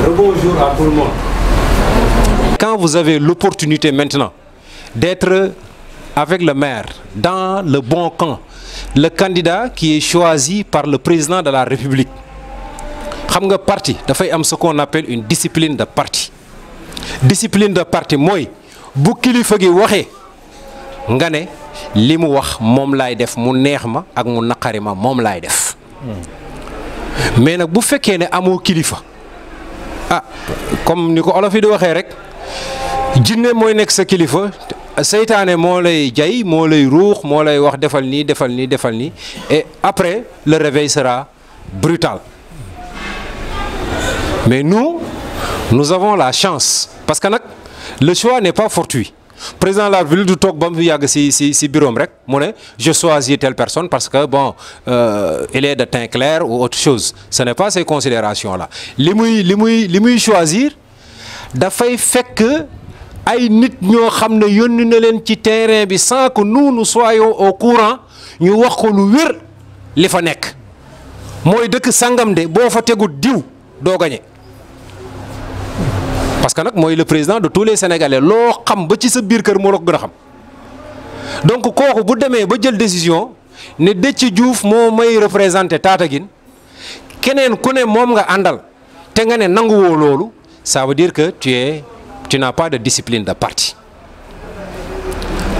Rebonjour à tout le monde. Quand vous avez l'opportunité maintenant d'être avec le maire dans le bon camp, le candidat qui est choisi par le président de la République, xam nga parti dafay am ce qu'on appelle une discipline de parti. Discipline de parti mooy bu kilifa gi waxee nga ne li mu wax moom laay def mu neex ma ak mu naqari ma moom laay def. Mais nag bu fekkee ne amoo kilifa ah comme ni ko olof yi di waxee rek jinne mooy nekk sa kilifa seytaane moo lay jay moo lay ruux moo lay wax defal nii defal nii defal nii et après le réveil sera brutal. Mais nous avons la chance parce que nag le choix n'est pas fortuit. Président de la République du toog ba mu yàgg si bureau rek mu ne je choisis telle personne parce que bon il est de teint clair ou autre chose. Ce n'est pas ces considérations là li muy choisir dafay fekk ay nit ñoo xam ne yónni na leen ci terrain bi sans que nous soyons au courant ñu wax ko lu wér li fa nekk mooy dëkk sangam de boo fa tegu diw doo gañe. Parce que nag mooy le président de tous les Sénégalais loo xam ba ci sa biir kër moo la ko gën a xam donc kooku bu demee ba jël décision ne Déthié Diouf moo may représenté Tataguine keneen ku ne moom nga àndal te nga ne nanguwoo loolu ça veut dire que tu n'as pas de discipline de parti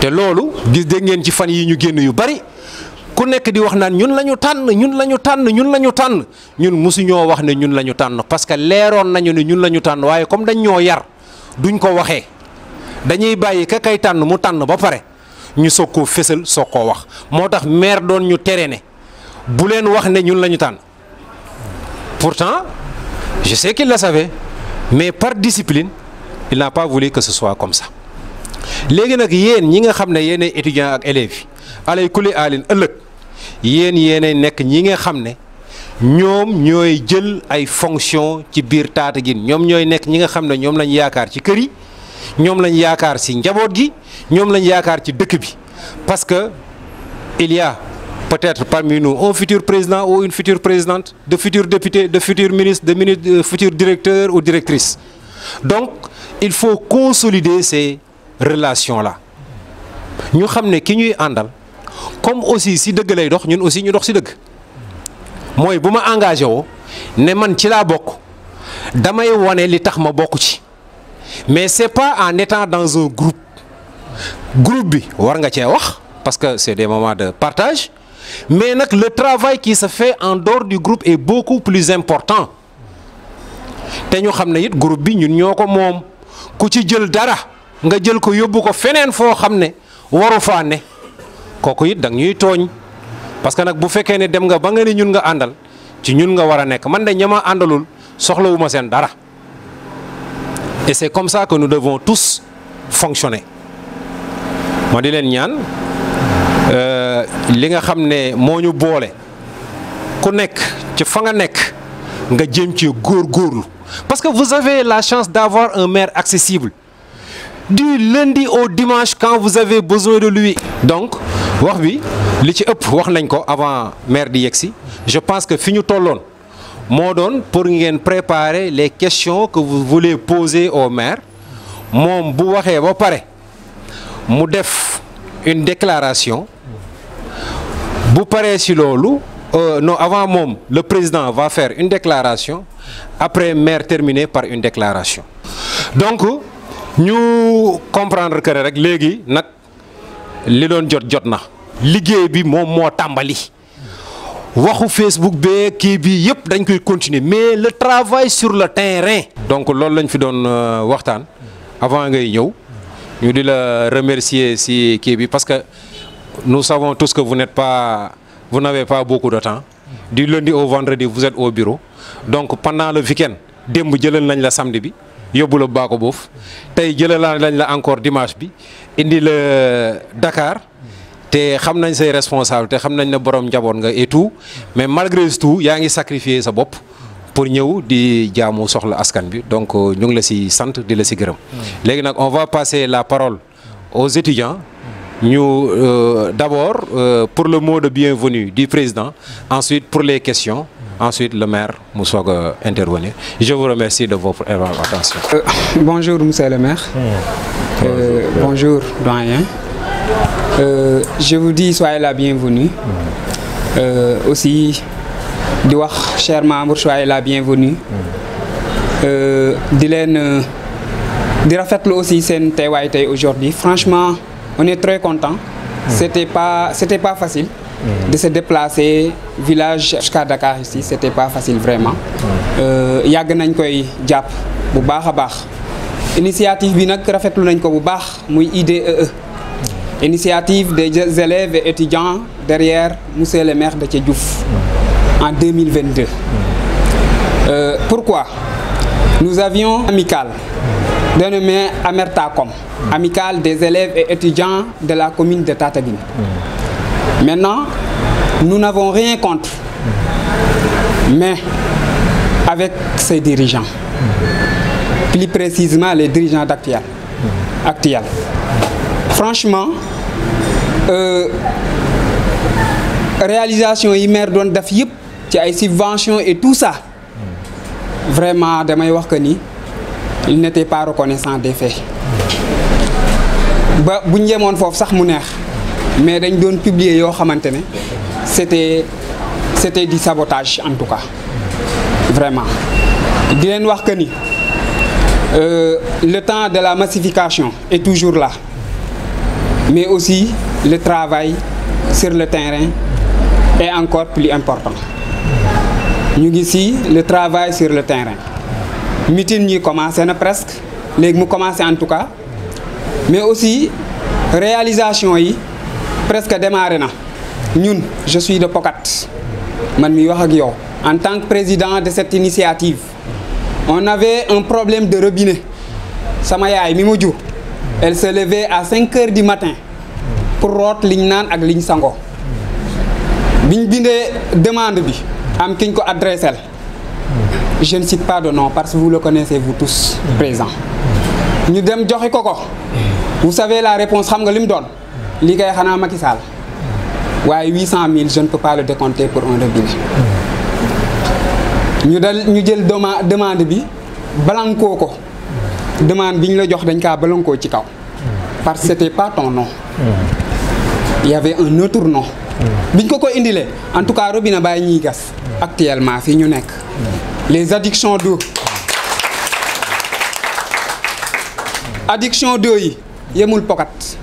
te loolu gis dégg ngeen ci fan yi ñu génn yu bari ku nekk di wax naan ñun la ñu tànn ñun la ñu tànn ñun la ñu tànn ñun mosuñoo wax ne ñun la ñu tànn parce que leeroon nañu ne ñun la ñu tànn waaye comme dañ ñoo yar duñ ko waxee dañuy bàyyi ka kay tànn mu tànn ba pare ñu soog koo fésal soog koo wax moo tax maire doon ñu tere ne bu leen wax ne ñun la ñu tànn pourtant je sais qu'il le savait mais par discipline il n'a pas voulu que ce soit comme ça. léegi nag yéen ñi nga xam ne yéenay étudiants ak élèves yi alay kuli alin ëllëg yéen yéenay nekk ñi nga xam ne ñoom ñooy jël ay fonction ci biir Tataguine ñoom ñooy nekk ñi nga xam ne ñoom lañ yaakaar ci kër yi ñoom lañ yaakaar ci njaboot gi ñoom lañ yaakaar ci dëkk bi parce que il y a peut-être parmi nous un futur président ou une future présidente, de futurs députés, de futurs ministres, de futurs directeurs ou directrices. Donc il faut consolider ces relations-là. Ñu xam ne ki ñuy àndal comme aussi si dëgg lay dox ñun aussi ñu dox si dëgg mooy bu ma engagé woo ne man ci laa bokk damay wane li tax ma bokk ci mais c'est pas en étant dans un groupe bi war nga cee wax parce que c'est des moments de partage mais nag le travail qui se fait en dehors du groupe est beaucoup plus important te ñu xam ne it groupe bi ñun ñoo ko moom ku ci jël dara nga jël ko yóbbu ko feneen foo xam ne waru faa ne kooku it da ñuy tooñ parce que nag bu fekkee ne dem nga ba nga ne ñun nga àndal ci ñun nga war a nekk man de ñama àndalul soxlawuma seen dara et c'est comme ça que nous devons tous fonctionner ma di leen ñaan li nga xam ne moo ñu boole ku nekk ci fa nga nekk nga jéem ci góorgóorlu parce que vous avez la chance d'avoir un maire accessible du lundi au dimanche quand vous avez besoin de lui. Donc wax bi li ci ëpp wax nañ ko avant maire di yegsi je pense que fi ñu tolloon moo doon pour ngeen préparer les questions que vous voulez poser au maire moom bu waxee ba pare mu def une déclaration bu paree ci loolu non, avant moom le président va faire une déclaration, après maire terminer par une déclaration. Donc ñu comprendre que rek léegi nag li doon jot na liggéey bi moom moo tàmbali waxu Facebook bee kii bi yëpp dañ koy continuer mais le travail sur le terrain. donc loolu lañ fi doon waxtaan avant ngay ñëw ñu di la remercier si kii bi parce que nous savons tous que vous n'avez pas beaucoup de temps. Du lundi au vendredi vous êtes au bureau donc pendant le week-end démb jëlal nañ la samedi bi yóbbu la Baako Boof tey jëlal nañ la encore dimanche bi indi la Dakar te xam nañ say responsable te xam nañ ne borom njaboot nga et tout mais malgré tout yaa ngi sacrifier sa bopp pour ñëw di jaamu soxla askan bi donc ñu ngi la si sant di la si gërëm. léegi nag on va passer la parole aux étudiants. D'abord pour le mot de bienvenue du président, ensuite pour les questions, ensuite le maire mu soog a intervenir. Je vous remercie de votre attention. Bonjour monsieur le maire. Bonjour doyen. Je vous dis soyez la bienvenue. Aussi di wax chers membres soyez la bienvenue. di rafetlu aussi seen teewaay tey aujourd'hui. Franchement. On est très content. C'était pas facile de se déplacer village jusqu'à Dakar ici. C'était pas facile vraiment. Yàgg nañ koy jàpp bu baax a baax. Initiative bi nag rafetlu nañ ko bu baax muy IDEE. Initiative des élèves et étudiants derrière monsieur le maire Déthié Diouf en 2022. Pourquoi? Nous avions amicale dénommé Amertacom, amicale des élèves et étudiants de la commune de Tataguine. Maintenant, nous n'avons rien contre, mais avec ses dirigeants, plus précisément les dirigeants actuels. Franchement, réalisation yi maire doon def yëpp ci ay subventions et tout ça, vraiment damay wax que ni il n'était pas reconnaissant des faits ba bu ñu yemoon foofu sax mu neex mais dañ doon publier yoo xamante ne c'était du sabotage en tout cas vraiment di leen wax que ni le temps de la massification est toujours là mais aussi le travail sur le terrain est encore plus important ñu ngi ci le travail sur le terrain. Meeting ñi commencé na presque léegi mu commencé en tout cas mais aussi réalisation yi presque démarré na ñun je suis de Pokat man mi wax ak yow en tant que président de cette initiative on avait un problème de robinet sama yaay mi mu jur elle se levait à 5 heures du matin pour root liñ naan ak liñ sango biñ bindee demande bi am kiñ ko adressé. Je ne cite pas de nom parce que vous le connaissez vous tous présents. ñu dem joxe ko. Vous savez la réponse xam nga li mu doon li kay xanaa Macky Sall waaye 800 000 je ne peux pas le décompter pour un robinet. ñu jël demande bi balankoo ko demande bi ñu la jox dañ kaa balankoo ci kaw parce que c'était pas ton nom. Il y avait un autre nom. biñ ko indilee en tout cas robinet bàyyi ñuy gas actuellement fii ñu nekk. Les addictions d'eau yi yemul Pokat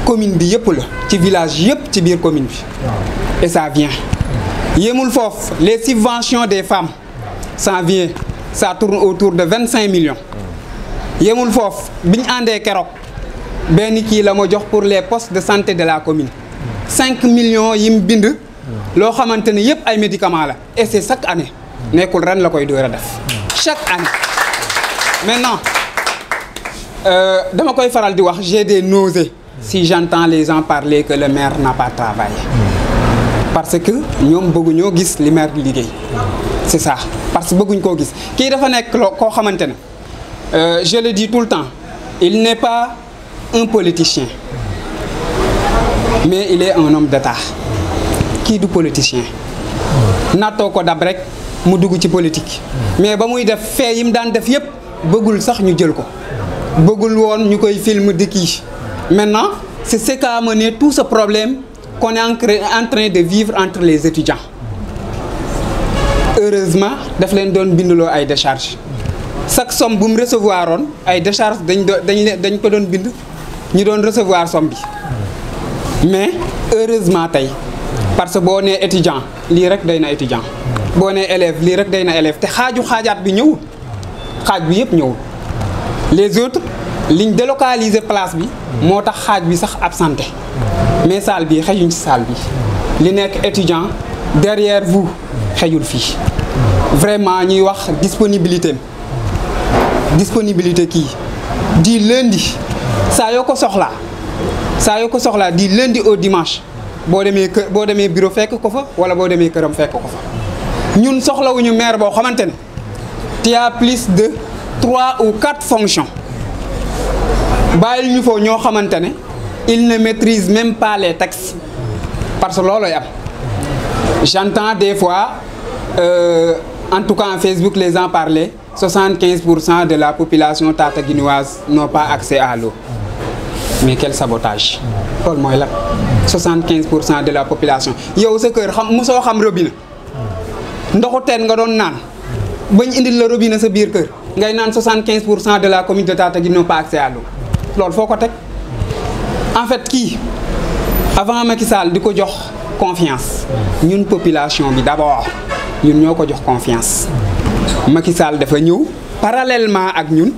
commune bi yëpp la ci village yëpp ci biir commune bi et ça vient yemul foofu les subventions des femmes ça vient ça tourne autour de 25 millions yemul foofu bi ñu àndee keroog benn kii la ma jox pour les postes de santé de la commune 5 millions yi mu bind loo xamante ne yëpp ay médicaments la et c'est chaque année nekkul ren la koy door a def chaque année. Maintenant dama koy faral di wax j'ai des nausées si j'entends les gens parler que le maire n'a pas travaillé parce que ñoom bëgguñoo gis li maire di liggéey c'est ça parce que bëgguñ koo gis kii dafa nekk koo xamante ne je le dis tout le temps il n'est pas un politicien mais il est un homme d'État kii du politicien nattoo ko dab rek mu dugg ci politique mais ba muy def fee yi mu daan def yëpp bëggul sax ñu jël ko bëggul woon ñu koy film di kii maintenant c'est ce qui a amené tout ce problème qu'on est en train de vivre entre les étudiants heureusement daf leen doon bindloo ay décharge chaque somme bu mu recevoir oon ay décharge dañ ko doon bind ñu doon recevoir somme bi mais heureusement tey parce que boo nee étudiant lii rek day na étudiant boo nee élève lii rek day na élève te xaajaat bi ñëwul xaaj bi yëpp ñëwul les autres liñ délocaliser place bi moo tax xaaj bi sax absenté mais salle bi xejuñ ci salle bi li nekk étudiant derrière vous xejul fii vraiment ñuy wax disponibilité kii du lundi saa yoo ko soxlaa du lundi au dimanche boo demee bureau fekk ko fa wala boo demee këram fekk ko fa ñun soxlawuñu maire boo xamante ne tu as plus de 3 ou 4 fonctions bàyyil ñu foofu ñoo xamante ne il ne maîtrise même pas les textes parce que loolooy am j'entends des fois en tout cas en Facebook les gens parler 75% de la population tataguinoise n'ont pas accès à l'eau mais quel sabotage loolu mooy la 75% de la population yow sa kër mosoo xam robinet ndoxu teen nga doon naan bañ indil la robinet sa biir kër ngay naan 75% de la commune de Tataguine n'ont pas accès à l'eau loolu foo ko teg en fait kii avant Macky Sall di ko jox confiance ñun population bi d'abord ñun ñoo ko jox confiance Macky Sall dafa ñëw parallèlement ak ñun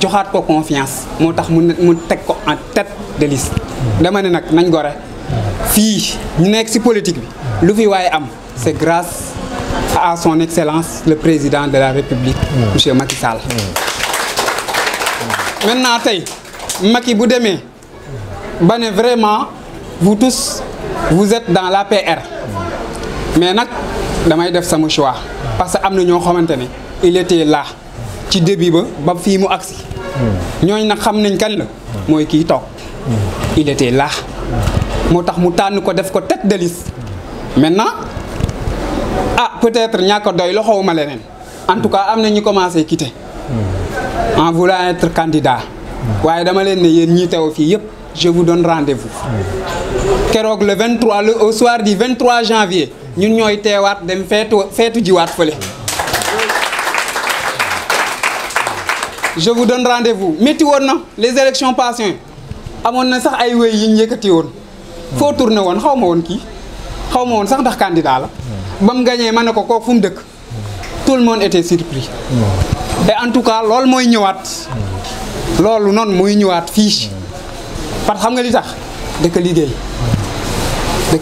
joxaat ko confiance moo tax mu teg ko en tête de liste dama ne nag nañ gore fii ñu nekk ci politique bi lu fi waaye am c'est grâce à son excellence le président de la République monsieur Macky Sall maintenant tey Macky bu demee ba ne vraiment vous tous vous êtes dans l'APR mais nag damay def sama choix parce que am na ñoo xamante ne il était là ci début ba fii mu agsi ñooñ nag xam nañ kan la mooy kii toog il était là moo tax mu tànn ko def ko tête de liste maintenant peut-être ñàkk doy la xawma leneen en tout cas am na ñu commencé quitter en voulant être candidat waaye dama leen ne yéen ñi teew fii yëpp je vous donne rendez-vous keroog le 23 au soir du 23 janvier ñun ñooy teewaat dem feetu jiwaat fële je vous donne rendez-vous métti woon na les élections passées amoon na sax ay wéy yi ñu yëkkati woon foo tourné woon xaw ma woon sax ndax candidat la ba mu gañee ma ne ko kooku fu mu dëkk tout le monde était surpris et en tout cas loolu mooy ñëwaat loolu noonu mooy ñëwaat fii parce que xam nga li tax dëkk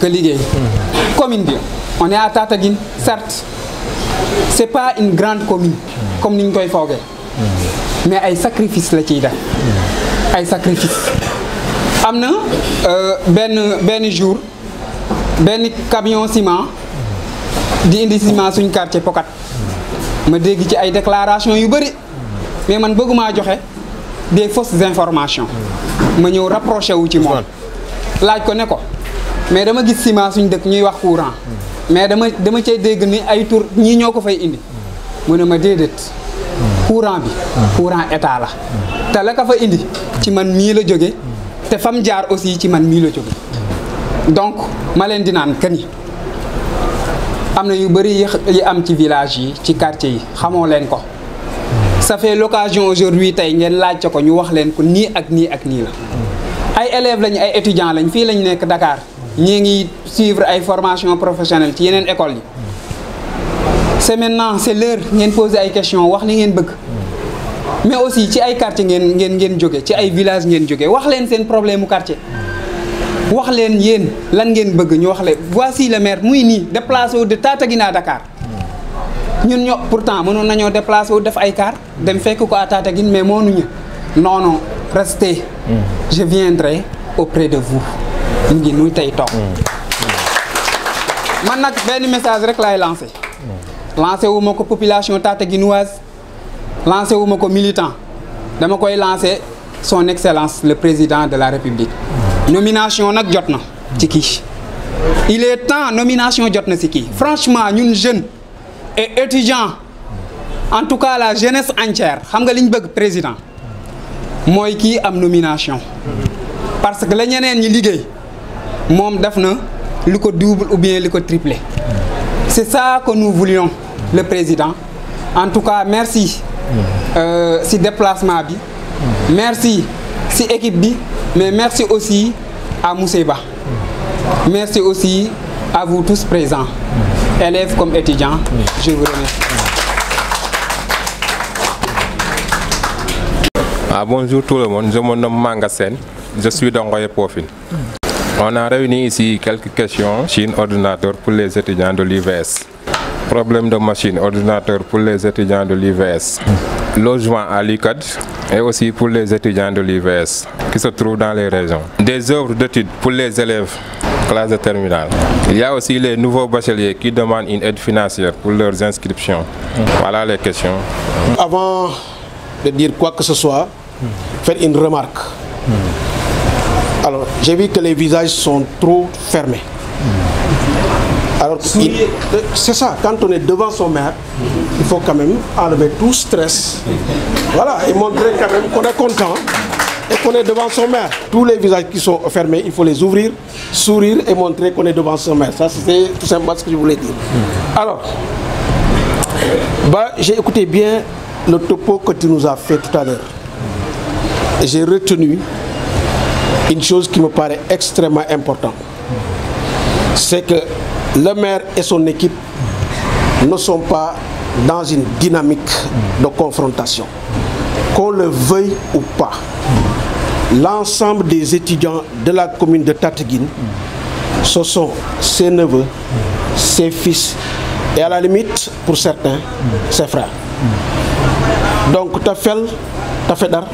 liggéey commune bi on est à Tataguine certes c'est pas une grande commune comme ni ñu koy foogee mais ay sacrifice la ciy def ay sacrifice am na benn jour benn camion ciment di indi ciment suñ quartier Pokat ma dégg ci ay déclaration yu bëri mais man bëgguma joxe des fausses informations ma ñëw rapproché wu ci moom laaj ko ne ko mais dama gis ciment suñ dëkk ñuy wax courant mais dama cay dégg ni ay tur ñii ñoo ko fay indi mu ne ma déedéet courant bi courant état la te la ka fa indi ci man mii la jóge te fam jaar aussi ci man mii la jóge donc ma leen di naan kani am na yu bëri yi am ci village yi ci quartier yi xamoo leen ko ça fait l'occasion aujourd'hui tey ngeen laaj ko ñu wax leen ko nii ak nii ak nii la ay élèves lañ ay étudiants lañ fii lañ nekk Dakar ñii ngi suivre ay formation professionnelle ci yeneen écoles yi c'est maintenant c'est l'heure ngeen poser ay questions wax li ngeen bëgg mais aussi ci ay quartier ngeen jóge ci ay village ngeen jóge wax leen seen problème mu quartier wax leen yéen lan ngeen bëgg ñu wax leen voici le maire muy nii déplacé wu de Tataguine à Dakar ñun ñoo pourtant mënoon nañoo déplacé wu def ay car dem fekk ko à Tataguine mais moonuñu non restez je viendrai auprès de vous mu ngi nuy tey toog man nag benn message rek laay lancé wu ma ko population tataguinoise lancé wu ma ko militant dama koy lancé son excellence le président de la République nomination nag jot na ci kii il est temps nomination jot na ci kii franchement ñun jeunes et étudiants en tout cas la jeunesse entière xam nga li ñu bëgg président mooy kii am nomination parce que la ñeneen ñi liggéey moom def na li ko double ou bien li ko triplé c'est ça que nous voulions le président. En tout cas, merci si déplacement bi, merci si équipe bi, mais merci aussi à Mousseba. Merci aussi à vous tous présents, élèves comme étudiants. Je vous remercie. Bonjour tout le monde, je me nomme Manga Sen, je suis d'Ongoye Pofine. On a réuni ici quelques questions machine ordinateur pour les étudiants de l'IVS. Problème de machine ordinateur pour les étudiants de l'IVS. Logement à l'ICAD et aussi pour les étudiants de l'IVS qui se trouvent dans les régions. Des œuvres d'études pour les élèves classe de terminale. Il y a aussi les nouveaux bacheliers qui demandent une aide financière pour leurs inscriptions. Voilà les questions. Avant de dire quoi que ce soit, faire une remarque. Alors, j'ai vu que les visages sont trop fermés. Alors, c'est ça, quand on est devant son maire, il faut quand même enlever tout stress. Voilà, et montrer quand même qu'on est content et qu'on est devant son maire. Tous les visages qui sont fermés, il faut les ouvrir, sourire et montrer qu'on est devant son maire. Ça, c'était tout simplement ce que je voulais dire. Alors, j'ai écouté bien le topo que tu nous as fait tout à l'heure. Et j'ai retenu une chose qui me paraît extrêmement importante. C'est que le maire et son équipe ne sont pas dans une dynamique de confrontation. Qu'on le veuille ou pas, l'ensemble des étudiants de la commune de Tataguine, ce sont ses neveux, ses fils et à la limite, pour certains, ses frères. Donc, Tafedar,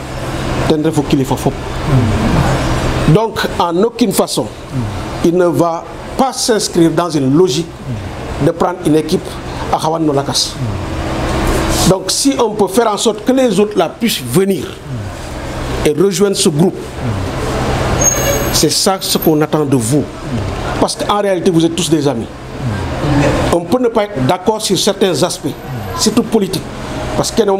donc, en aucune façon, il ne va pas s'inscrire dans une logique de prendre une équipe à Khawan Nolakas. Donc, si on peut faire en sorte que les autres là puissent venir et rejoindre ce groupe, c'est ça ce qu'on attend de vous. Parce qu'en réalité, vous êtes tous des amis. On peut ne pas être d'accord sur certains aspects, surtout politiques. Parce qu'il y a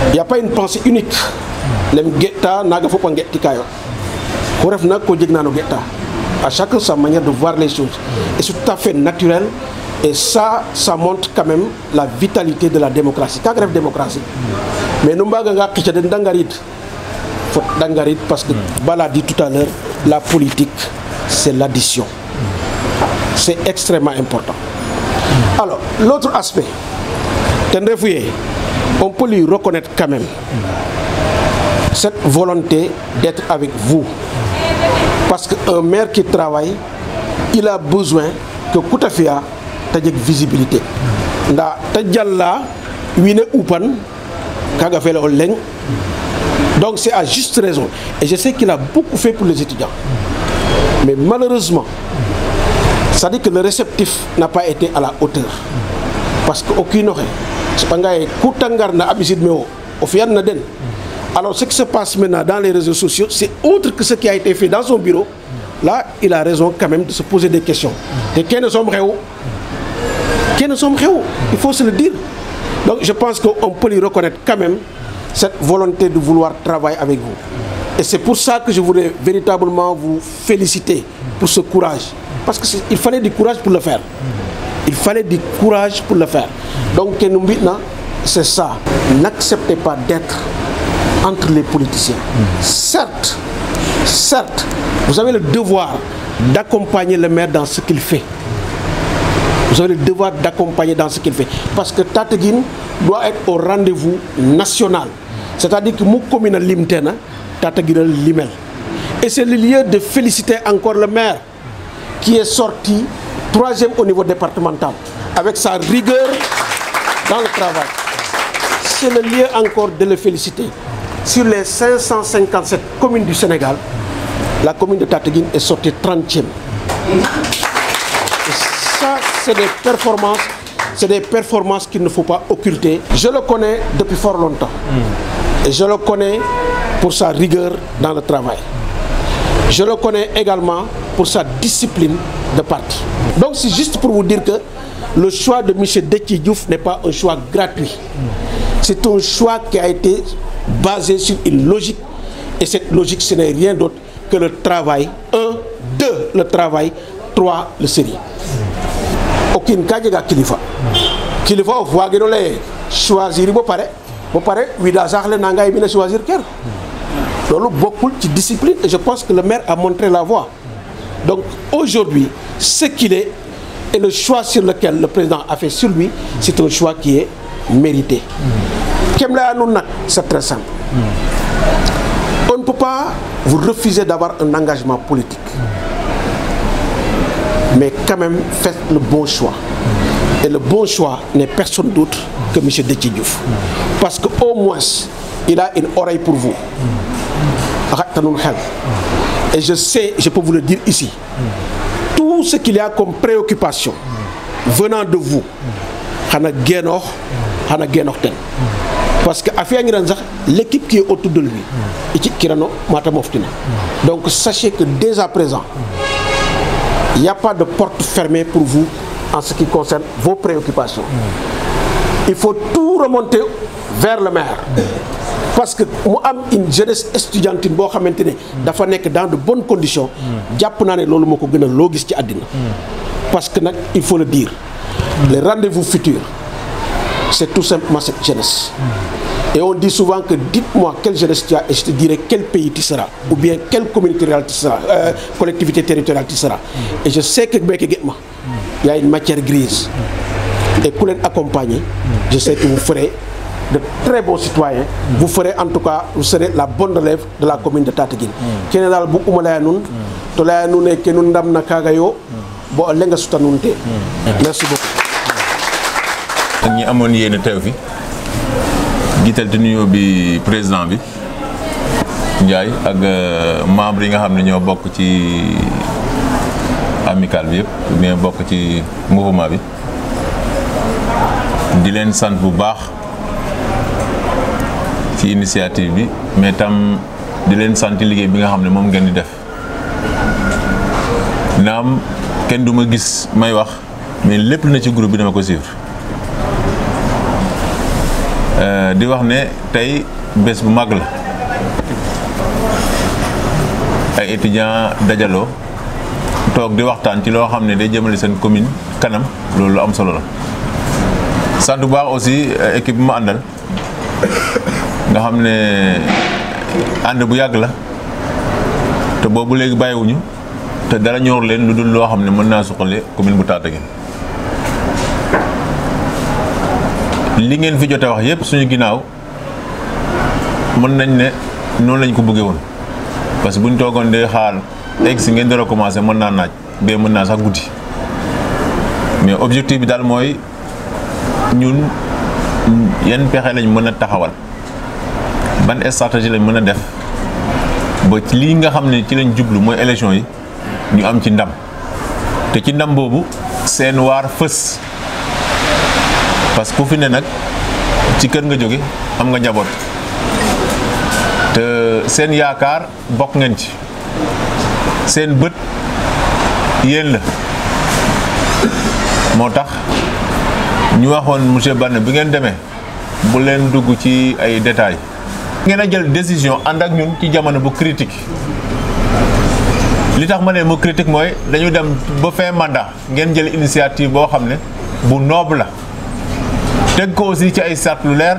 il n'y a pas une pensée unique. À chacun sa manière de voir les choses. Et c'est tout à fait naturel. Et ça montre quand même la vitalité de la démocratie. Quand grève démocratie. Mais nous parce que Bala dit tout à l'heure, la politique, c'est l'addition. C'est extrêmement important. Alors, l'autre aspect, on peut lui reconnaître quand même cette volonté d'être avec vous. Parce qu'un maire qui travaille, il a besoin que Koutafia ait une visibilité. Donc c'est à juste raison. Et je sais qu'il a beaucoup fait pour les étudiants. Mais malheureusement, ça dit que le réceptif n'a pas été à la hauteur. Parce qu'aucun aurait. Alors ce qui se passe maintenant dans les réseaux sociaux, c'est autre que ce qui a été fait dans son bureau. Là, il a raison quand même de se poser des questions. Et qui ne sommes réaux? Il faut se le dire. Donc je pense qu'on peut lui reconnaître quand même cette volonté de vouloir travailler avec vous. Et c'est pour ça que je voudrais véritablement vous féliciter pour ce courage. Parce qu'il fallait du courage pour le faire. Il fallait du courage pour le faire. Donc, c'est ça. N'acceptez pas d'être entre les politiciens. Certes, vous avez le devoir d'accompagner le maire dans ce qu'il fait. Vous avez le devoir d'accompagner dans ce qu'il fait. Parce que Tataguine doit être au rendez-vous national. C'est-à-dire que nous, commune Limtena, Tataguine Limel. Et c'est le lieu de féliciter encore le maire qui est sorti 3e au niveau départemental avec sa rigueur dans le travail. C'est le lieu encore de le féliciter. Sur les 557 communes du Sénégal, la commune de Tataguine est sortie 30e. Et ça, c'est des performances qu'il ne faut pas occulter. Je le connais depuis fort longtemps. Et je le connais pour sa rigueur dans le travail. Je le connais également pour sa discipline de parti. Donc c'est juste pour vous dire que le choix de M. Déthié Diouf n'est pas un choix gratuit. C'est un choix qui a été basé sur une logique. Et cette logique, ce n'est rien d'autre que le travail. 1, 2, le travail. 3, le sérieux. aucune kajega kilifa of wagino lay choisir ba pare wida sax le nangay mina choisir ker lolu bokul ci discipline et je pense que le maire a montré la voie. Donc aujourd'hui ce qu'il est et le choix sur lequel le président a fait sur lui, c'est un choix qui est mérité. C'est très simple. On ne peut pas vous refuser d'avoir un engagement politique. Mais quand même, faites le bon choix. Et le bon choix n'est personne d'autre que M. Déthié Diouf. Parce qu'au moins, il a une oreille pour vous. Et je sais, je peux vous le dire ici, tout ce qu'il y a comme préoccupation venant de vous, parce que l'équipe qui est autour de lui, donc sachez que dès à présent, il n'y a pas de porte fermée pour vous en ce qui concerne vos préoccupations. Il faut tout remonter vers le maire. Parce que moi, une jeunesse estudiantine boo xamantene dafa nek dans de bonnes conditions. Japp na né lolu moko gënal lo gis ci adina. Parce que nak il faut le dire. Les rendez-vous futurs, c'est tout simplement cette jeunesse. Et on dit souvent que dites-moi quelle jeunesse tu as et je te dirai quel pays tu seras ou bien quelle communauté rurale tu seras, collectivité territoriale tu seras. Et je sais que il y a une matière grise. Et pour l'accompagner, je sais que vous ferez de très bons citoyens. Vous ferez en tout cas, vous serez la bonne relève de la commune de Tataguine. Kenenal bu umalaya nun to laya nun e kenun ndam na kaga yo bo lenga sutanunte. Merci beaucoup. ñi amone yene tew fi gital di nuyo bi président bi Ndiaye ak membre yi nga xamne ñoo bok ci amical bi yépp mais bok ci mouvement bi di len sant bu baax ci initiative bi mais tam di len sant liggéey bi nga xamne mom ngeen di def naam kenn duma gis may wax mais lepp na ci groupe bi dama ko suivre di wax ne tay bes bu mag la ay étudiants dajalo tok di waxtaan ci lo xamne day jëmale sen commune kanam lolu am solo la sant bu baax aussi équipe bi ma andal nga xamne and bu yag la te bobu légui bayiwuñu te dara ñor leen lu dul lo xamne mën na suxale commune bu Tataguine li ngeen fi jotté wax yépp suñu ginaaw mën nañ né non lañ ko bëggé won parce que buñ togon dé xaar ex ngeen dara commencer mën na naaj bé mën na sax goudi mais objectif bi dal moy ñun yeen pexé lañ mëna taxawal ban stratégie lañ mëna def ba li nga xamné ci lañ jublu moy élection yi ñu am ci ndam té ci ndam bobu seen war feus parce que ku fi né nak ci kër nga joggé am nga njabot te seen yaakar bok ngeen ci seen beut yeen la motax ñu waxone monsieur Banne bi ngeen démé bu len dugg ci ay détails ngeen jël décision and ak ñun ci jamono bu critique li tax mané mo critique moy dañu dem ba fin mandat ngeen jël initiative bo xamné bu noble la teg ko aussi ci ay sart lu leer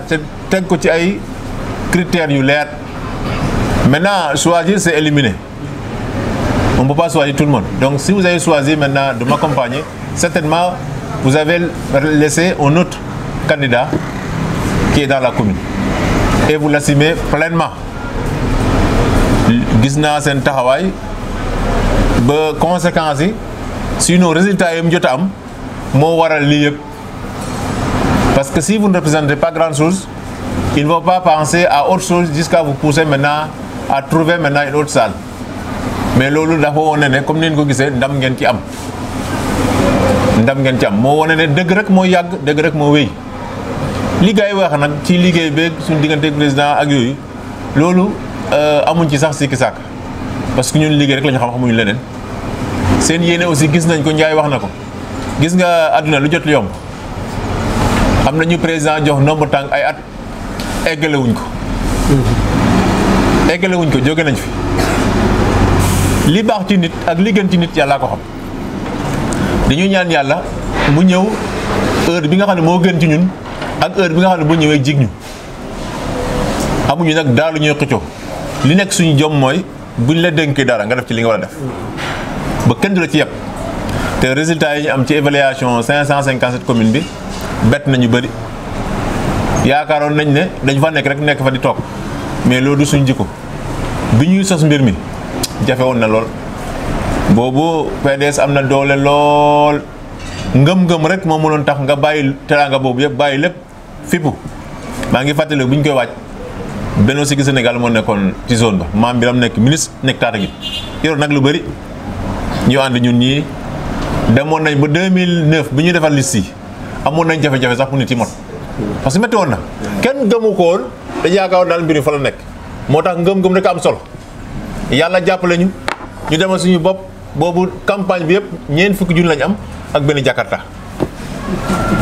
teg ko ci ay critères yu leer maintenant choisir c'est éliminer on peut pas choisir tout le monde donc si vous avez choisi maintenant de m'accompagner certainement vous avez laissé un autre candidat qui est dans la commune et vous l'assumez pleinement gis na sen taxaway ba conséquences yi sinon résultats yi mu jot am mo waral li yépp parce que si vous ne représentez pas grand chose, ils ne vont pas penser à autre chose jusqu'à vous pousser maintenant à trouver maintenant une autre salle. Mais lolu dafa woné né comme niñ ko gissé ndam ngeen ci am. Ndam ngeen ci am mo woné né deug rek mo yag, deug rek mo wéy. Li gaay wax nak ci liggéey bé suñu diganté président ak yoyu lolu amuñ ci sax sikki sak. Parce que ñun liggéey rek lañ xam xamuñ leneen. Seen yéné aussi gis nañ ko Ndiaye wax nako. Gis nga aduna lu jot yomb. Amna ñu président jox nombre tank ay at égalé wuñ ko jogé nañ fi li bax ci nit ak li gën ci nit yalla ko xam dañu ñaan yalla mu ñëw heure bi nga xam ne moo gën ci ñun ak heure bi nga xam ne bu ñëwee jig ñu amuñu nag daal lu ñuy xëccoo li nekk suñu jom mooy buñ la dénkee dara nga def ci li nga war a def ba kenn du la ci yeb te résultat yi ñu am ci évaluation 557 communes bi bett nañu bëri yaakaaroon nañ ne dañ fa nekk fa di toog mais loolu du suñu jikko bi ñuy sos mbir mi jafe woon na lool boobu PDS am na doole lool ngëm-ngëm rek moo mënoon tax nga bàyyi teraanga boobu yëpp bàyyi lépp fippu maa ngi fàttali bu ñu koy waaj Benno Siggil Sénégal moo nekkoon ci zone ba maam Biram nekk ministre nekk Tataguine yor nag lu bëri ñu ànd ñun ñii demoon nañ ba 2009 bi ñu defal liste yi amoon nañ jafe-jafe sax pour nit yi mot parce que métti woon na kenn gëmu ko woon dañu yaakaar daal mbir mi fa la nekk moo tax ngëm-ngëm rek am solo yàlla jàppale ñu demal suñu bopp boobu campagne bi yëpp ñeent fukki junni lañ am ak benn Jakarta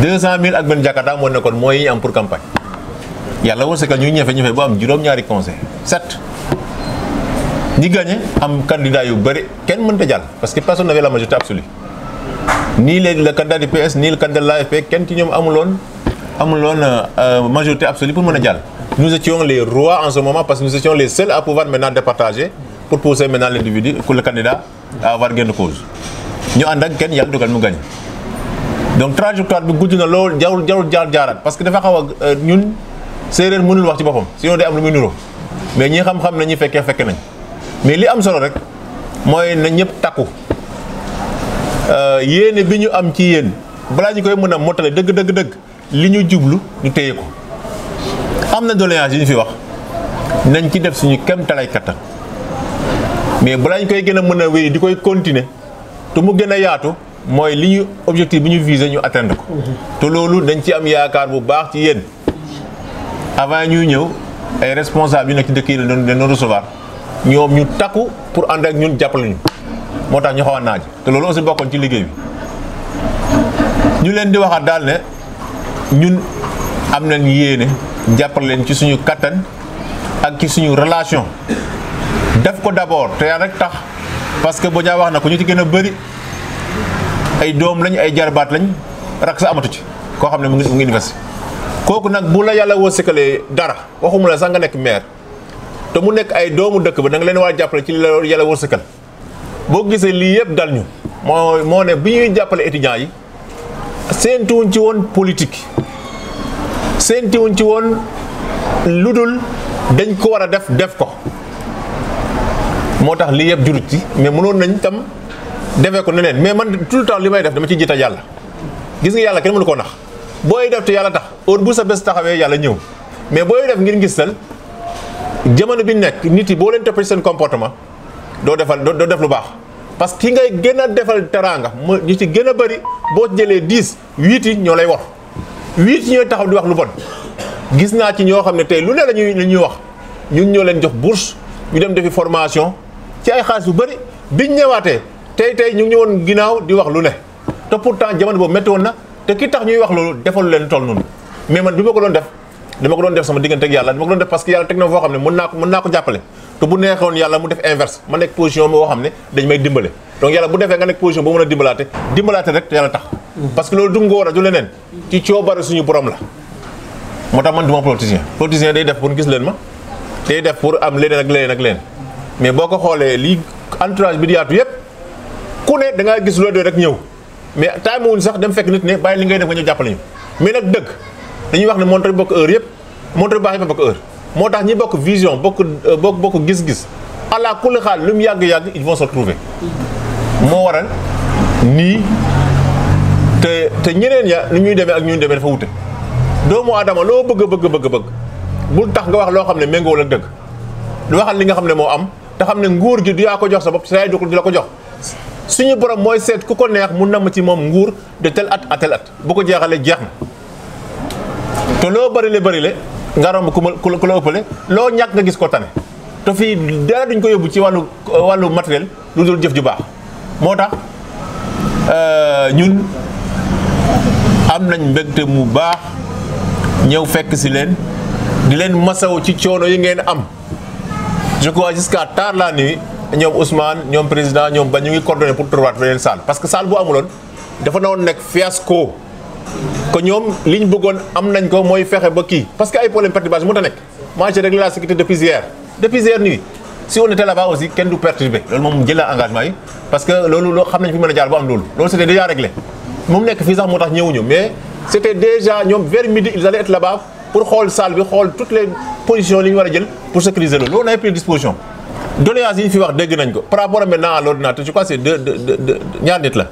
200 000 ak benn Jakarta moo nekkoon mooy yi ñu am pour campagne yàlla wërsëgal ñu ñefe bu am juróom-ñaari conseil 7 ñi gagné am candidat yu bëri kenn mënta jàll parce que personne n'avait la majorité absolue nii le candidat du PS nii le candidat de l'AFP kenn ci ñoom amuloon majorité absolue pour mën a jàll. Nous étions les rois en ce moment parce que nous étions les seuls à pouvoir maintenant départager pour pousser maintenant l'individu pour le candidat à avoir gain de cause ñu ànd ak kenn yàlla dogal mu gagné donc trajectoire bi gudd na lool jarul jaaraat parce que dafa xaw a ñun séeréer mënul wax ci boppam sinon day am lu muy nuroo mais ñi xam-xam na ñi fekkee nañ mais li am solo rek mooy na ñëpp takku yéene bi ñu am ci yéen balaa ñu koy mën a mottale dëgg li ñu jublu ñu téye ko am na doléance yi ñu fi wax nañ ci def suñu kem talay kattan mais balaa ñu koy gën a mën a wéy di koy continuer te mu gën a yaatu mooy li ñu objectif bi ñu visé ñu atteindre ko te loolu dañ ci am yaakaar bu baax ci yéen avant ñuy ñëw ay responsables yu nekk ci dëkk yi dañoo recevoir ñoom ñu takku pour ànd ak ñun jàppale ñu moo tax ñu xaw a naaj te loolu aussi bokkoon ci liggéey bi ñu leen di waxaat daal ne ñun am nañ yéene jàppale leen ci suñu kattan ak ci suñu relation def ko d'abord te yàlla rek tax parce que boo jaa wax na ko ñu ci gën a bëri ay doom lañ ay jarbaat lañ rak sa amatu ci koo xam ne mu ngi université kooku nag bu la yàlla wërsëgalee dara waxuma la sax nga nekk maire te mu nekk ay doomu dëkk ba da nga leen war a jàppale ci li la yàlla wërsëgal boo gisee lii yëpp dal ñu moo ne bi ñuy jàppale étudiants yi séentuwuñ ci woon politique séentuwuñ ci woon lu dul dañ ko war a def ko moo tax lii yëpp julut ci mais mënoon nañ tam defee ko neneen mais man tout le temps li may def dama ci jiital yàlla gis nga yàlla kenn mënu koo nax booy def te yàlla tax heure bu sa bés taxawee yàlla ñëw mais booy def ngir ngistal jamono bi nekk nit yi boo leen toppee seen comportement doo def lu baax parce que ki ngay gën a defal teraanga mo ñu ci gën a bëri boo jëlee 10 8 yi ñoo lay wax 8 yi ñooy taxaw di wax lu bon gis naa ci ñoo xam ne tey lu ne la ñuy wax ñun ñoo leen jox bourse ñu dem defi formation ci ay xaalis bu bëri biñ ñëwaatee tey ñu ngi ñëwoon ginnaaw di wax lu ne te pourtant jamono boobu métti woon na te ki tax ñuy wax loolu defalu leen toll noonu mais man bi ma ko doon def dama ko doon def sama diggante ak yàlla dama ko doon def parce que yàlla teg na foo xam ne mën naa ko jàppale te bu neexoon yàlla mu def inverse ma nekk position boo xam ne dañ may dimbale donc yàlla bu defee nga nekk position boo mën a dimbalaate rek te yàlla tax parce que loolu du ngóor a du leneen ci coobare suñu borom la moo tax man du ma politicien day def pour gis leen ma day def pour am leneen ak leneen mais boo ko xoolee lii entourage bi di yaatu yëpp ku ne da ngaa gis loolu doon rek ñëw mais time wuñ sax dem fekk nit ne bàyyi li ngay def nga ñëw jàppale ñu mais nag dëgg dañuy wax ne montre bokk heure yëpp montre baax yëpp bokk heure moo tax ñi bokk vision bokk gis-gis allah kulli xaal lu mu yàgg ils vont se retrouver moo waral nii te ñeneen ya ni ñuy demee ak ñuy demee dafa wute doomu aadama loo bëgg bul tax nga wax loo xam ne méngoowul ak dëgg du waxal li nga xam ne moo am te xam ne nguur gi du yaa ko jox sa bopp sa yaay di la ko jox suñu borom mooy seet ku ko neex mu namm ci moom nguur de tel at à tel at bu ko jeexalee jeex na te loo bërile nga romb ku la ëppale loo ñàkk nga gis ko tane te fii dara duñ ko yóbbu ci wàllu matériel lu dul jëf ju baax moo tax ñun am nañ mbégte mu baax ñëw fekk si leen di leen masaw ci coono yi ngeen am je crois jusqu'à tard la nuit ñoom Ousmane ñoom président ñoom ba ñu ngi coordonné pour trouver beneen salle parce que salle bu amuloon dafa nawoon nekk fiasco que ñoom li ñu bëggoon am nañ ko mooy fexe ba kii parce que ay problème perturbation mënut a nekk. Moi j'ai réglé la sécurité depuis hier nuit si on était là-bas aussi kenn du perturbé loolu moom jël na engagement yi parce que loolu loo xam nañ fi mën a jaar ba am loolu c'était déjà réglé moom nekk fii sax moo tax ñëwuñu mais c'était déjà ñoom vers midi ils allaient être là-bas pour xool salle bi xool toutes les positions li ñu war a jël pour sécuriser loolu on avait pris disposition doléances yi ñu fi wax dégg nañ ko par rapport maintenant à l'ordinateur je crois c'est ñaar nit la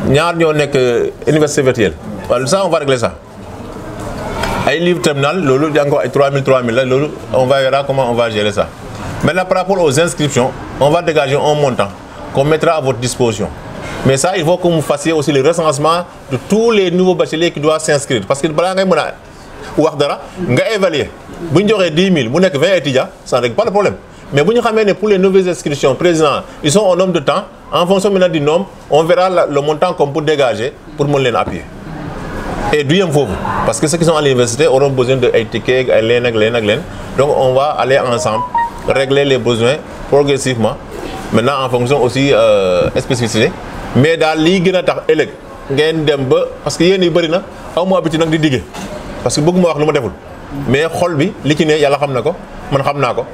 ñaar ñoo nekk université virtuelle waaw ça on va régler ça ay livre terminal loolu encore ay 3000 la loolu on verra comment on va gérer ça maintenant par rapport aux inscriptions on va dégager un montant qu'on mettra à votre disposition mais ça il faut que vous fassiez aussi le recensement de tous les nouveaux bacheliers qui doivent s'inscrire parce que balaa ngay mën a wax dara nga évaluer bu ñu joxee 10 000 mu nekk 20 étudiants ça ne règle pas le problème mais bu ñu xamee ne pour les nouvelles inscriptions président ils sont au nombre de temps en fonction maintenant du nombre on verra le montant qu'on peut dégager pour mën leen appuyer et du yem foofu parce que ceux qui sont à l'université auront besoin de ay tickets ay leen ak leen donc on va aller ensemble régler les besoins progressivement maintenant en fonction aussi spécificité mais daal lii gën a tax ëllëg ngeen dem ba parce que yéen yi bëri na aw ma habitude nag di digge parce que bëgguma wax lu ma deful mais xol bi li ci ne yàlla xam na ko man xam naa ko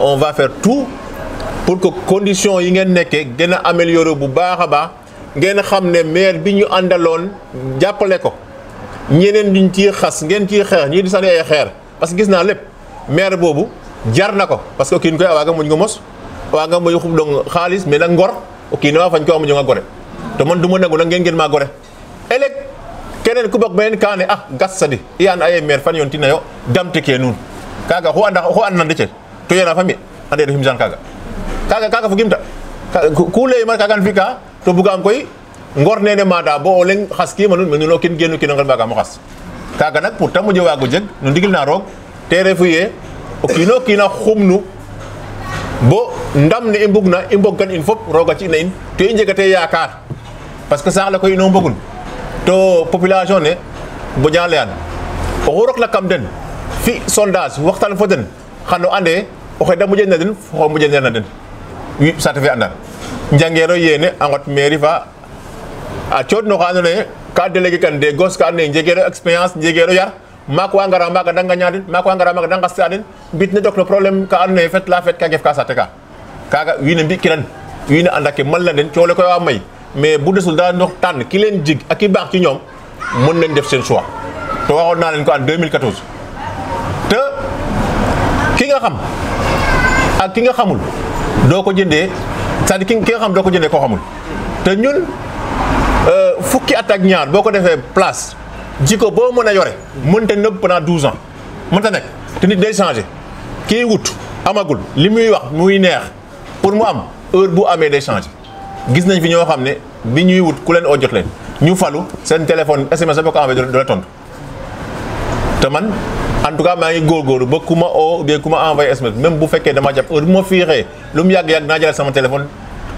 on va faire tout pour que conditions yi ngeen nekkee gën a améliorer bu baax a baax ngeen xam ne maire bi ñu àndaloon jàppale ko ñeneen duñ ciy xas ngeen ciy xeex ñii di sànni ay xeer parce que gis naa lépp maire boobu jar na ko parce que kii koy awaaga muñ nga mos awaaga muñ xub dong xaalis mais nag ngor kii ne waa fañ ko amuñu nga gore te man du ma nangu nag ngeen maa gore ëllëg keneen ku bokk beneen kaane gas sa di iyaan aye maire fan yoon tina yo damte ke nuun kaaga xu and na ndece to yena fami ande do himjan kaaga fo gimta ku ley ma kaaga fi ka to bugam koy ngor nene mada bo o leng xas ki manun menuno kin genu kin ngal baga mo xas kaaga nak pour tamu je waago jeg no ndigil na roog te refu ye o kiino xumnu bo ndam ne i mbugna i mbogkan in fop rooga ci na in to i njegate yaakaar parce que saax la koy ino mbogun to population ne bo leyan oxu rok la kam den fi sondage waxtaan fo den xano ande oxe da mujel na den fo mujel na den wi sate fe andal njangero yene a ngot mairie fa a coodno xa andoona yee ka délégué kan des gosses ka andoona yee njegero expérience njegero yar maak wa ngara maaga da ngaña den maak wa ngara maaga da ngastaa den mbit ne dok no problème ka andoona yee fet ka gef ka sate ka kaaga wiin we mbi'kiran wiin we anda ke mal na den coole koy wa may mais bu desul daa ndox tànn ki leen jig ak ki baax ci ñoom mën nañ def seen choix te waxoon naa leen ko en 2014 te ki nga xam ak ki nga xamul doo ko jëndee c'est-à-dire ki nga xam doo ko jëndee koo xamul te ñun fukki at ak ñaar boo ko defee place jikko boo mën a yore mënta nëbb pendant 12 ans mënta nekk te nit day changé kii wut amagul li muy wax muy neex pour mu am heure bu amee day changé gis nañ fi ñoo xam ne bi ñuy wut ku leen oo jot leen ñu falu seen téléphone SMS boo ko envoyé du la tontu te man en tout cas maa ngi góorgóorlu ba ku ma oo ou bien ku ma envoyé SMS même bu fekkee dama jàpp heure bu ma fiixee lu mu yàgg-yàgg naa jëlal sama téléphone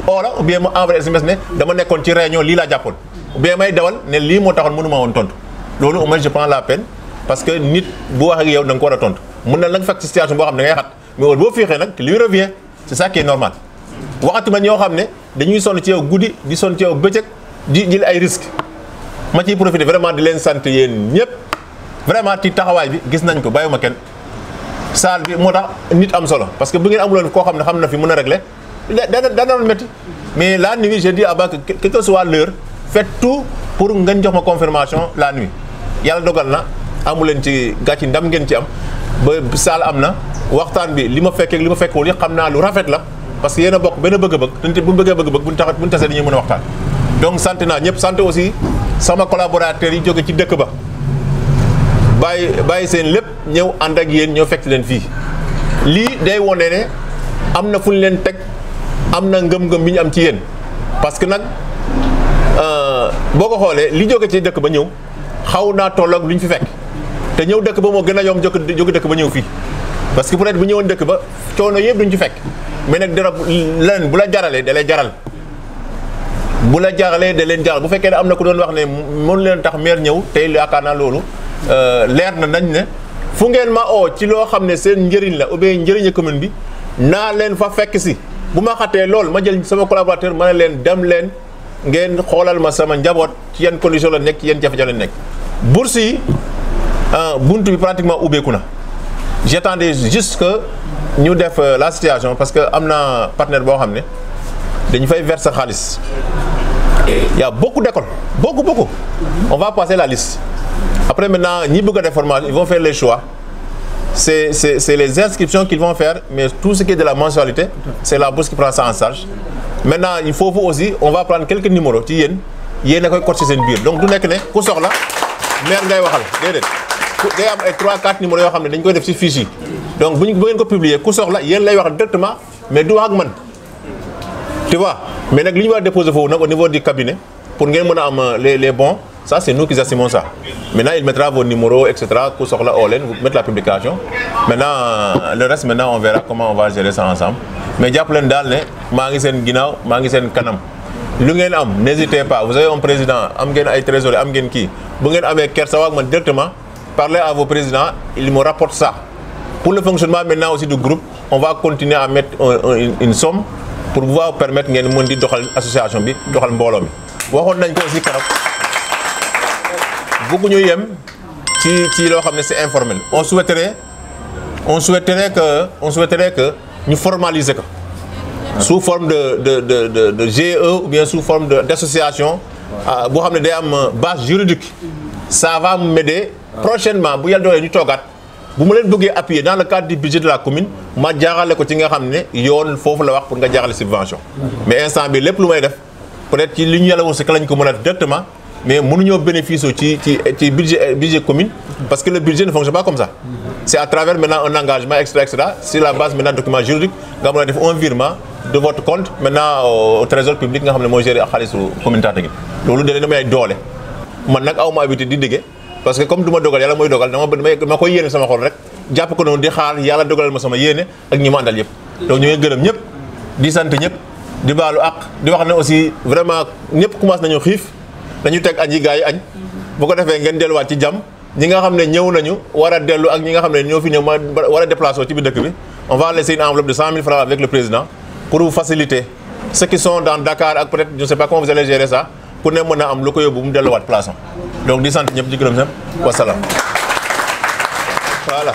oo la ou bien ma envoyé SMS ne dama nekkoon ci réunion lii laa jàppoon ou bien may dawal ne lii moo taxoon mënu ma woon tontu loolu au moins je prends la peine parce que nit bu wax ak yow da nga ko war a tontu mun na la nga fekk situation boo xam ne da ngay xat mais heure boo fiixee nag lui revient c'est ça qui est normal waxatuma ñoo xam ne dañuy sonn ci yow guddi di sonn ci yow bëccëg di jël ay risques ma ciy profiter vraiment di leen sant yéen ñëpp vraiment ci taxawaay bi gis nañ ko bàyyiwuma kenn salle bi moo tax nit am solo parce que bu ngeen amuloon koo xam ne xam na fi mën a régler da doon métti mais la nuit j'ai dit avant que quelle que soit l'heure faites tout pour ngeen jox ma confirmation la nuit yàlla dogal na amu leen ci gàcci ndam ngeen ci am ba salle am na waxtaan bi li ma fekkee li ma fekkul yëpp xam naa lu rafet la parce que yéen a bokk benn bëgg-bëgg te bu bëggee bëgg-bëgg buñ tasee dañuy mën a waxtaan donc sant naa ñëpp sant aussi sama collaborateurs yi jóge ci dëkk ba bàyyi seen lépp ñëw ànd ak yéen ñëw fekk leen fii lii day wone ne am na fu ñu leen teg am na ngëm-ngëm bi ñu am ci yéen parce que nag boo ko xoolee li jóge ci dëkk ba ñëw xaw naa tolloog lu ñu fi fekk te ñëw dëkk ba moo gën a yomb jóge dëkk ba ñëw fii parce que peut-être bu ñëwoon dëkk ba coono yëpp duñ ci fekk mais nag dara leneen bu la jaralee da lay jaral bu la jaralee da leen jaral bu fekkee ne am na ku doon wax ne mënu leen tax maire ñëw tey yaakaar naa loolu leer na nañ ne fu ngeen ma oo ci loo xam ne seen njëriñ la ou bien njëriñu commune bi naa leen fa fekk si bu ma xatee loolu ma jël sama collaborateur ma ne leen dem leen ngeen xoolal ma sama njaboot ci yenn condition la nekk ci yenn jafe-jafe la nekk. bourse yi buntu bi pratiquement ubbeeku na j'attendais juste que ñu def la situation parce que am na partenaire boo xam ne dañu fay verser xaalis. Il y a beaucoup d'écoles, beaucoup. On va passer la liste. Après maintenant, ñi bëgg a def formation, ils vont faire les choix. C'est les inscriptions qu'ils vont faire, mais tout ce qui est de la mensualité, c'est la bourse qui prend ça en charge. Maintenant, il faut aussi, on va prendre quelques numéros ci yéen a koy cocher seen biir. Donc du nekk ne ku soxla maire ngay waxal déedéet. Day am ay 3-4 numéros yoo xam ne dañ koy def ci fiche yi. Donc bu ngeen ko publier ku soxla yéen lay wax directement, mais du wax ak man. Tu vois? Mais nag li ñu war a déposer foofu nag au niveau du cabinet pour ngeen mën a am les bons ça c'est nous qui assumons ça. Maintenant il mettra vos numéros et cetera ku soxla oo leen vous mettre la publication. Maintenant le reste maintenant on verra comment on va gérer ça ensemble. Mais jàpp leen daal ne maa ngi seen ginnaaw maa ngi seen kanam lu ngeen am n'hésitez pas vous avez un président am ngeen ay trésorier am ngeen kii bu ngeen amee kersa wax man directement parlez à vos présidents ils me rapportent ça. Pour le fonctionnement maintenant aussi du groupe on va continuer à mettre une somme. Pour pouvoir permettre ngeen mën di doxal association bi doxal mbooloo mi waxoon nañ ko aussi keroog bëgguñu yem ci loo xam ne c'est informel on souhaiterait que ñu formaliser ko sous forme de GE ou bien sous forme d'association boo xam ne day am base juridique ça va m'aider prochainement bu yàlla doole ñu toogaat bu ma leen bëggee appuyer dans le cadre du budget de la commune ma jaarale ko ci nga xam ne yoon foofu la wax pour nga jaarale subvention mais instant bi lépp lu may def peut-être ci li ñu yàlla wërsëg lañ ko mën a directement mais mënuñoo bénéficier ci budget commune parce que le budget ne fonctionne pas comme ça c'est à travers maintenant un engagement etc sur la base maintenant document juridique nga mën a def un virement de votre compte maintenant au trésor public nga xam ne mooy gérer ak xaalisu commune Tataguine loolu da leen may doole man nag awma habitude di diggee parce que comme du ma dogal yàlla mooy dogal dama koy yéene sama xol rek jàpp ko noonu di xaar yàlla dogalal ma sama yéene ak ñi ma àndal yëpp donc ñu ngi gërëm ñëpp di sant ñëpp di baalu àq di wax ne aussi vraiment ñëpp commencé nañu xiif dañu teg añ yi gars yi añ bu ko defee ngeen delluwaat ci jàmm ñi nga xam ne ñëw nañu war a dellu ak ñi nga xam ne ñoo fi ñëw ma war a déplacer ci biir dëkk bi on va laisser une enveloppe de 100 000 francs avec le président pour vous faciliter ceux qui sont dans Dakar ak peut-être je ne sais pas comment vous allez gérer ça ku ne mën a am lu ko yóbbu mu delluwaat place am donc di sant ñëpp di gërëm ñëpp wasalaam voilà